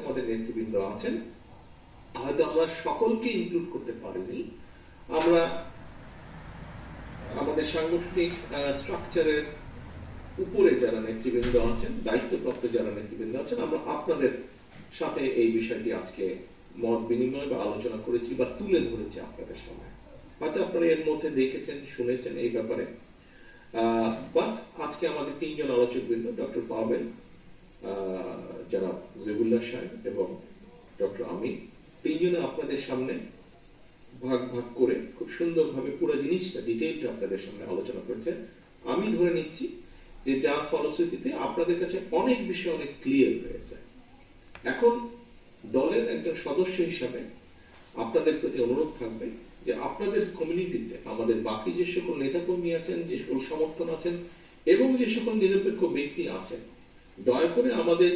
আমাদের নেতৃবৃন্দ আছেন, হয়তো আমরা সকলকে ইনক্লুড করতে পারিনি। আমরা আমাদের সাংগঠনিক স্ট্রাকচারের উপরে যারা নেতৃবৃন্দ আছেন, দায়িত্বপ্রাপ্ত যারা নেতৃবৃন্দ আছেন, আমরা আপনাদের সাথে এই বিষয়টি আজকে মত বিনিময় বা আলোচনা করেছি বা তুলে ধরেছি আপনাদের সামনে। হয়তো আপনারা এর মধ্যে দেখেছেন, শুনেছেন এই ব্যাপারে। বাট আজকে আমাদের তিনজন আলোচকবৃন্দ, ডক্টর পাবেল, যারা জেবুল্লাহ সাহেব এবং ডক্টর আমিন, তিনজনে আপনাদের সামনে ভাগ ভাগ করে খুব সুন্দরভাবে পুরো জিনিসটা ডিটেইলটা আপনাদের সামনে আলোচনা করেছে। আমি ধরে নিচ্ছি যে যার ফলশ্রুতিতে আপনাদের কাছে অনেক বিষয় অনেক ক্লিয়ার হয়েছে। এখন দলের একজন সদস্য হিসাবে আপনাদের প্রতি অনুরোধ থাকবে যে আপনাদের কমিউনিটিতে আমাদের বাকি যে সকল নেতাকর্মী আছেন, যে সকল সমর্থন আছেন এবং যে সকল নিরপেক্ষ ব্যক্তি আছেন, দয়া করে আমাদের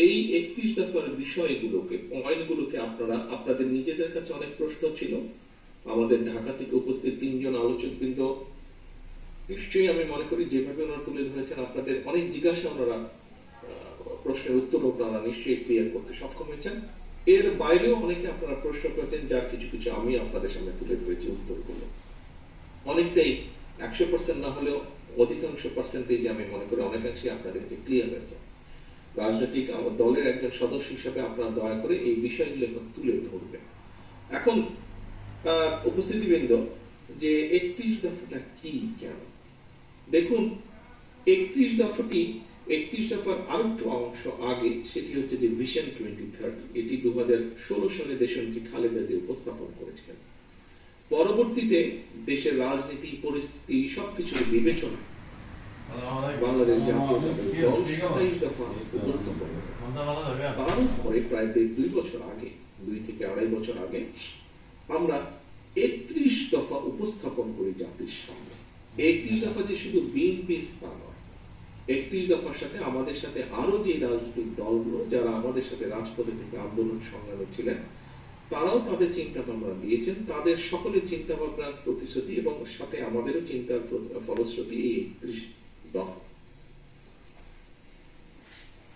এই 31 দফার বিষয়গুলোকে, পয়েন্টগুলোকে আপনারা আপনাদের নিজেদের কাছে অনেক প্রশ্ন ছিল। আমাদের ঢাকা থেকে উপস্থিত তিনজন আলোচকবৃন্দ নিশ্চয়ই আমি মনে করি যেভাবে ওনারা তুলে ধরেছেন, আপনাদের অনেক জিজ্ঞাসা ওনারা প্রশ্নের উত্তর আপনারা নিশ্চয়ই ক্লিয়ার করতে সক্ষম হয়েছেন। এর বাইরেও অনেকে আপনারা প্রশ্ন করেছেন, যার কিছু কিছু আমি আপনাদের সামনে তুলে ধরেছি উত্তরগুলো। অনেকটাই 100% না হলেও অধিকাংশ পার্সেন্টেজ আমি মনে করি অনেকাংশে আপনাদের কাছে ক্লিয়ার হয়েছে। রাজনৈতিক দলের একজন সদস্য হিসেবে আপনারা দয়া করে এই বিষয়গুলো এখন তুলে ধরবেন। এখন উপস্থিতিবৃন্দ, যে 31 দফাটা কি, কেন? দেখুন, 31 দফাটি 31 দফার আরেকটু অংশ আগে, সেটি হচ্ছে যে ভিশন 2030। এটি 2016 সালে দেশনেত্রী খালেদা জিয়া উপস্থাপন করেছিলেন। পরবর্তীতে দেশের রাজনীতি পরিস্থিতি সবকিছুর বিবেচনা বাংলাদেশ জাতীয়তাবাদী দল 27 দফা উপস্থাপন করে। তারপরে প্রায় 2 বছর আগে, 2 থেকে 2.5 বছর আগে আমরা 31 দফা উপস্থাপন করি জাতির সামনে। 31 দফা যে শুধু বিএনপির তা নয়, 31 দফার সাথে আমাদের সাথে আরো যে রাজনৈতিক দলগুলো যারা আমাদের সাথে রাজপথে থেকে আন্দোলন সংগ্রামে ছিলেন, তারাও তাদের চিন্তা ভাবনা দিয়েছেন। তাদের সকলের চিন্তা ভাবনার প্রতিশ্রুতি এবং সাথে আমাদেরও চিন্তার ফলশ্রুতি এই 31 দফা।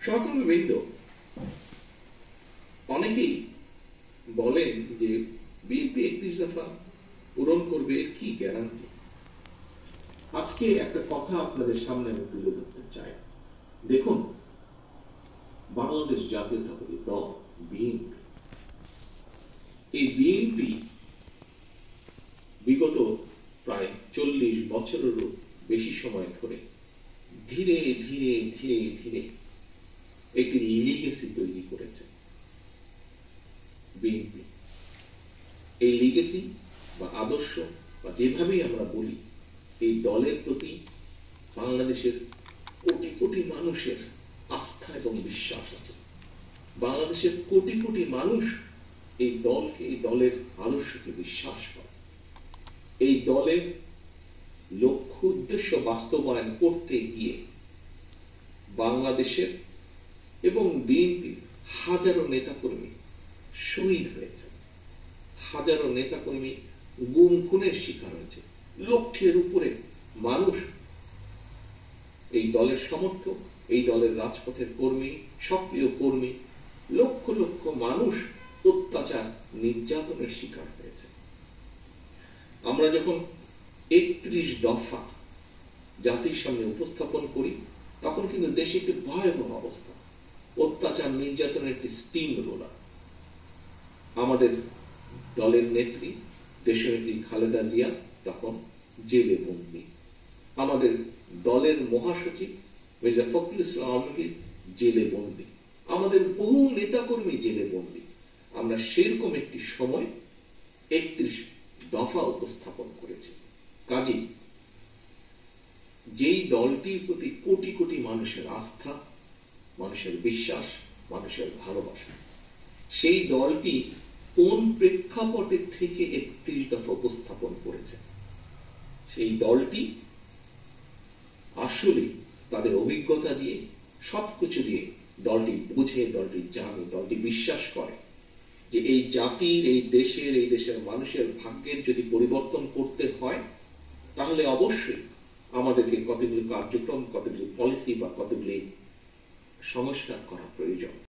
সহকর্মীবৃন্দ, অনেকেই বলেন যে বিএনপি 31 দফা পূরণ করবে, এর কি গ্যারান্টি? আজকে একটা কথা আপনাদের সামনে আমি তুলে ধরতে চাই। দেখুন, বাংলাদেশ জাতীয়তাবাদী দল বিএনপি, এই বিএনপি বিগত প্রায় 40 বছরেরও বেশি সময় ধরে ধীরে ধীরে ধীরে ধীরে একটি লিগেসি তৈরি করেছে। বিএনপি এই লিগেসি বা আদর্শ বা যেভাবেই আমরা বলি, এই দলের প্রতি বাংলাদেশের কোটি কোটি মানুষের আস্থা এবং বিশ্বাস আছে। বাংলাদেশের কোটি কোটি মানুষ এই দলকে, এই দলের আদর্শকে বিশ্বাস করে। এই দলের লক্ষ্য উদ্দেশ্য বাস্তবায়ন করতে গিয়ে বাংলাদেশের এবং বিএনপির হাজারো নেতাকর্মী শহীদ হয়েছে, হাজারো নেতাকর্মী গুম খুনের শিকার হয়েছে, লক্ষের উপরে মানুষ এই দলের সমর্থক, এই দলের রাজপথের কর্মী, সক্রিয় কর্মী, লক্ষ লক্ষ মানুষ অত্যাচার নির্যাতনের শিকার হয়েছে। আমরা যখন 31 দফা জাতির সামনে উপস্থাপন করি, তখন কিন্তু দেশে একটি ভয়াবহ অবস্থা, অত্যাচার নির্যাতনের একটি স্টিম রোলার। আমাদের দলের নেত্রী দেশনেত্রী খালেদা জিয়া তখন জেলে বন্দী, আমাদের দলের মহাসচিব মির্জা ফখরুল ইসলাম আলমগীর জেলে বন্দী, আমাদের বহু নেতাকর্মী জেলে বন্দী। আমরা সেরকম একটি সময় 31 দফা উপস্থাপন করেছি। কাজী যেই দলটির প্রতি কোটি কোটি মানুষের আস্থা, মানুষের বিশ্বাস, মানুষের ভালোবাসা, সেই দলটি কোন প্রেক্ষাপটে থেকে 31 দফা উপস্থাপন করেছে? সেই দলটি আসলে তাদের অভিজ্ঞতা দিয়ে, সবকিছু দিয়ে দলটি বুঝে, দলটি জানে, দলটি বিশ্বাস করে যে এই জাতির, এই দেশের মানুষের ভাগ্যের যদি পরিবর্তন করতে হয়, তাহলে অবশ্যই আমাদেরকে কতগুলি কার্যক্রম, কতগুলি পলিসি বা কতগুলি সংস্কার করা প্রয়োজন।